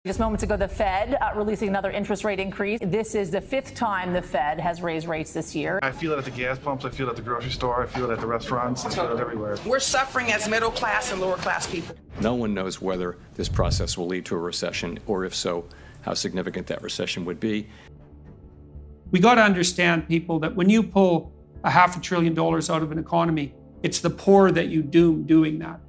Just moments ago, the Fed releasing another interest rate increase. This is the 5th time the Fed has raised rates this year. I feel it at the gas pumps, I feel it at the grocery store, I feel it at the restaurants, I feel it everywhere. We're suffering as middle class and lower class people. No one knows whether this process will lead to a recession, or if so, how significant that recession would be. We got to understand, people, that when you pull $500 billion out of an economy, it's the poor that you doom doing that.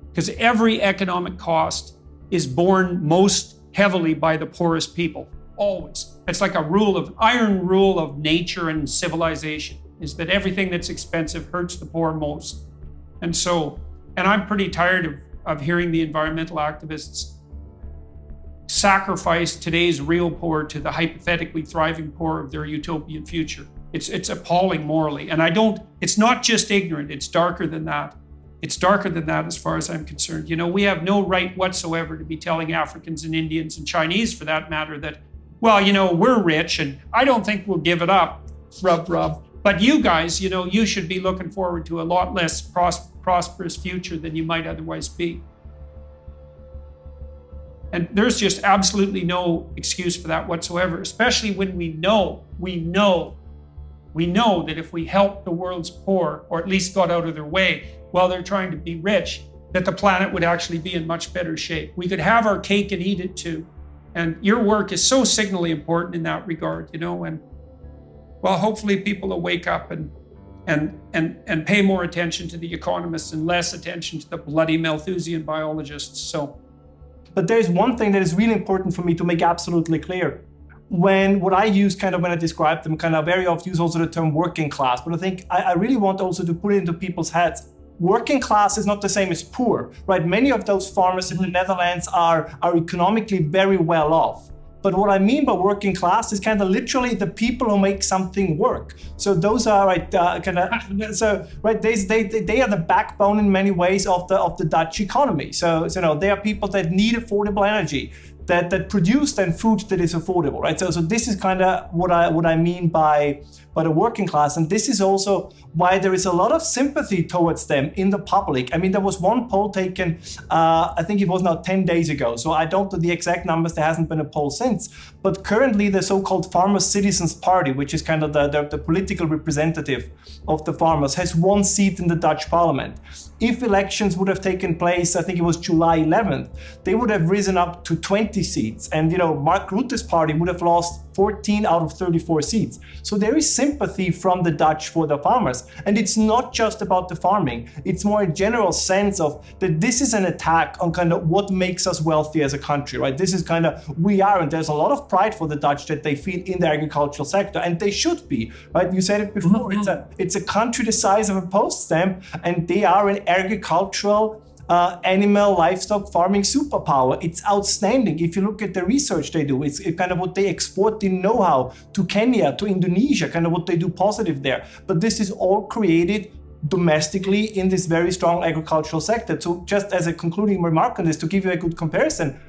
Because every economic cost is borne most heavily by the poorest people, always. It's like iron rule of nature and civilization, is that everything that's expensive hurts the poor most. And I'm pretty tired of hearing the environmental activists sacrifice today's real poor to the hypothetically thriving poor of their utopian future. It's appalling morally. And it's not just ignorant, it's darker than that. It's darker than that as far as I'm concerned. You know, we have no right whatsoever to be telling Africans and Indians and Chinese, for that matter, that, well, you know, we're rich and I don't think we'll give it up, rub. But you guys, you know, you should be looking forward to a lot less prosperous future than you might otherwise be. And there's just absolutely no excuse for that whatsoever, especially when we know that if we help the world's poor, or at least got out of their way while they're trying to be rich, that the planet would actually be in much better shape. We could have our cake and eat it too. And your work is so signally important in that regard, you know, and well, hopefully people will wake up and pay more attention to the economists and less attention to the bloody Malthusian biologists. But there's one thing that is really important for me to make absolutely clear. What I use when I describe them, very often use also the term working class, but I think I really want also to put it into people's heads. Working class is not the same as poor, right? Many of those farmers in the Netherlands are economically very well off. But what I mean by working class is literally the people who make something work. So those are they are the backbone in many ways of the Dutch economy. So they are people that need affordable energy, that produce then food that is affordable, right? So this is what I mean by the working class, and this is also why there is a lot of sympathy towards them in the public. I mean, there was one poll taken, I think it was now 10 days ago, so I don't know the exact numbers, there hasn't been a poll since, but currently the so-called Farmers Citizens Party, which is the political representative of the farmers, has 1 seat in the Dutch parliament. If elections would have taken place, I think it was July 11th, they would have risen up to 20 seats, and Mark Rutte's party would have lost 14 out of 34 seats. So there is sympathy from the Dutch for the farmers. And it's not just about the farming. It's more a general sense of that this is an attack on what makes us wealthy as a country, right? This is we are, and there's a lot of pride for the Dutch that they feel in the agricultural sector, and they should be, right? You said it before, it's a country the size of a post stamp, and they are an agricultural animal livestock farming superpower. It's outstanding. If you look at the research they do, it's what they export in know-how to Kenya, to Indonesia, what they do positive there. But this is all created domestically in this very strong agricultural sector. So just as a concluding remark on this, to give you a good comparison,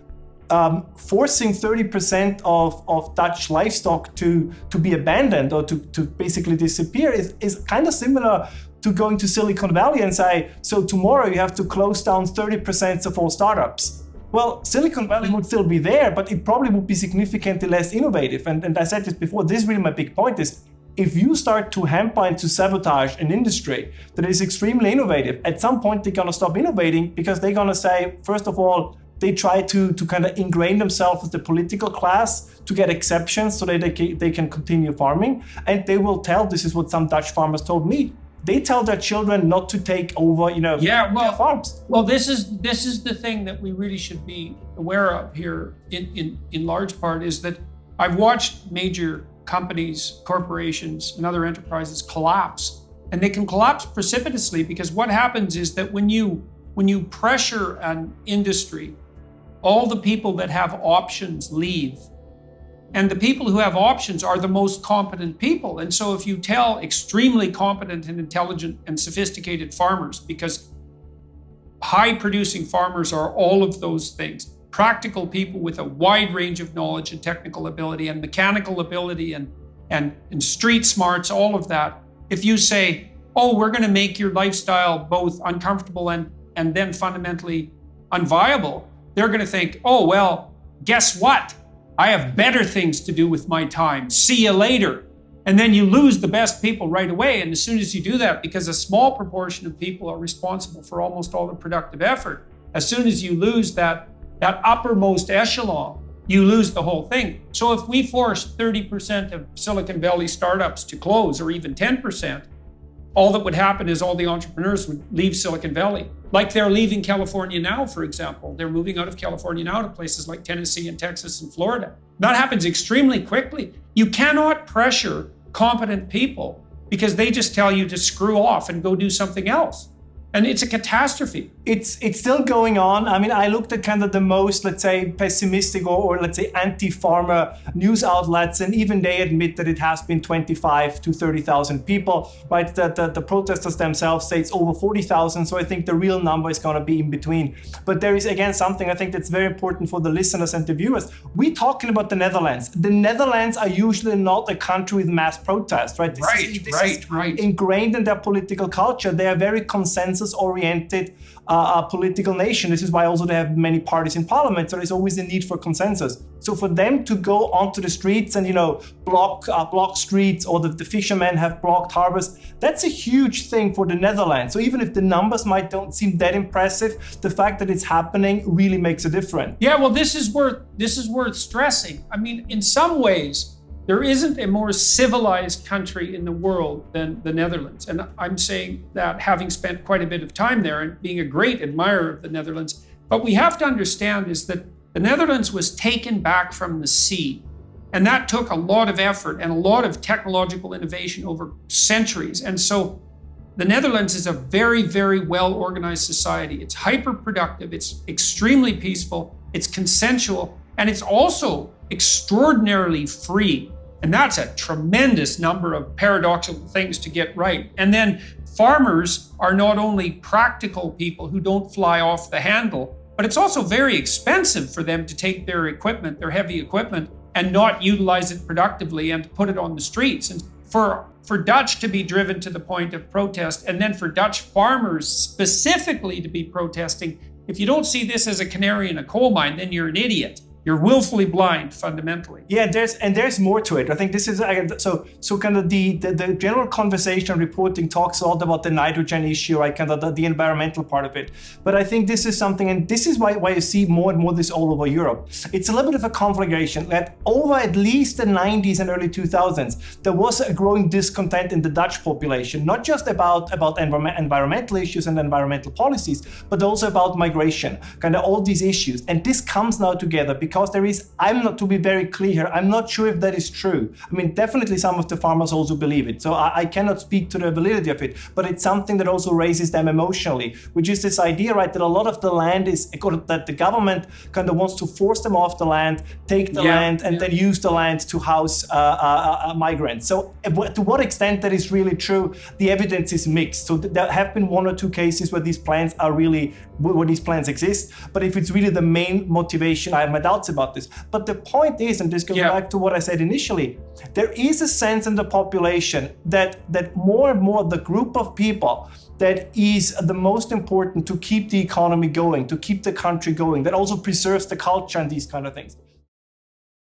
forcing 30% of Dutch livestock to be abandoned or to basically disappear is similar to going to Silicon Valley and say, so tomorrow you have to close down 30% of all startups. Well, Silicon Valley would still be there, but it probably would be significantly less innovative. And I said this before, this is really my big point is, if you start to hamper and to sabotage an industry that is extremely innovative, at some point they're gonna stop innovating because they're gonna say, first of all, they try to ingrain themselves as the political class to get exceptions so that they can continue farming. And they will tell, this is what some Dutch farmers told me, they tell their children not to take over, their farms. Well, this is the thing that we really should be aware of here in large part, is that I've watched major companies, corporations, and other enterprises collapse. And they can collapse precipitously because what happens is that when you pressure an industry, all the people that have options leave. And the people who have options are the most competent people. And so if you tell extremely competent and intelligent and sophisticated farmers, because high producing farmers are all of those things, practical people with a wide range of knowledge and technical ability and mechanical ability and street smarts, all of that. If you say, oh, we're going to make your lifestyle both uncomfortable and then fundamentally unviable, they're going to think, oh, well, guess what? I have better things to do with my time. See you later. And then you lose the best people right away. And as soon as you do that, because a small proportion of people are responsible for almost all the productive effort, as soon as you lose that uppermost echelon, you lose the whole thing. So if we force 30% of Silicon Valley startups to close, or even 10%, all that would happen is all the entrepreneurs would leave Silicon Valley. Like they're leaving California now, for example. They're moving out of California now to places like Tennessee and Texas and Florida. That happens extremely quickly. You cannot pressure competent people because they just tell you to screw off and go do something else. And it's a catastrophe. It's still going on. I mean, I looked at kind of the most, let's say, pessimistic or let's say anti-farmer news outlets, and even they admit that it has been 25 to 30,000 people, right? That the protesters themselves say it's over 40,000. So I think the real number is going to be in between. But there is, again, something I think that's very important for the listeners and the viewers. We're talking about the Netherlands. The Netherlands are usually not a country with mass protest, right? This is ingrained in their political culture. They are very consensus-oriented political nation. This is why also they have many parties in parliament. So there's always a need for consensus. So for them to go onto the streets and, block streets, or the fishermen have blocked harbors, that's a huge thing for the Netherlands. So even if the numbers don't seem that impressive, the fact that it's happening really makes a difference. Yeah, well, this is worth stressing. I mean, in some ways, there isn't a more civilized country in the world than the Netherlands. And I'm saying that having spent quite a bit of time there and being a great admirer of the Netherlands. But we have to understand is that the Netherlands was taken back from the sea. And that took a lot of effort and a lot of technological innovation over centuries. And so the Netherlands is a very, very well-organized society. It's hyper-productive, it's extremely peaceful, it's consensual, and it's also extraordinarily free. And that's a tremendous number of paradoxical things to get right. And then farmers are not only practical people who don't fly off the handle, but it's also very expensive for them to take their equipment, their heavy equipment, and not utilize it productively and put it on the streets. And for Dutch to be driven to the point of protest, and then for Dutch farmers specifically to be protesting, if you don't see this as a canary in a coal mine, then you're an idiot. You're willfully blind, fundamentally. Yeah, there's more to it. I think this is so kind of the general conversation reporting talks a lot about the nitrogen issue, right? Kind of the environmental part of it. But I think this is something, and this is why you see more and more this all over Europe. It's a little bit of a conflagration that over at least the 90s and early 2000s, there was a growing discontent in the Dutch population, not just about environmental issues and environmental policies, but also about migration, kind of all these issues. And this comes now together because there is, to be very clear here, I'm not sure if that is true. I mean, definitely some of the farmers also believe it. So I cannot speak to the validity of it, but it's something that also raises them emotionally, which is this idea, right, that a lot of the land is, that the government kind of wants to force them off the land, take the land, and then use the land to house migrants. So to what extent that is really true, the evidence is mixed. So there have been one or two cases where these plans exist, but if it's really the main motivation, I have my doubts about this. But the point is, and this goes back to what I said initially, there is a sense in the population that more and more the group of people that is the most important to keep the economy going, to keep the country going, that also preserves the culture and these kind of things.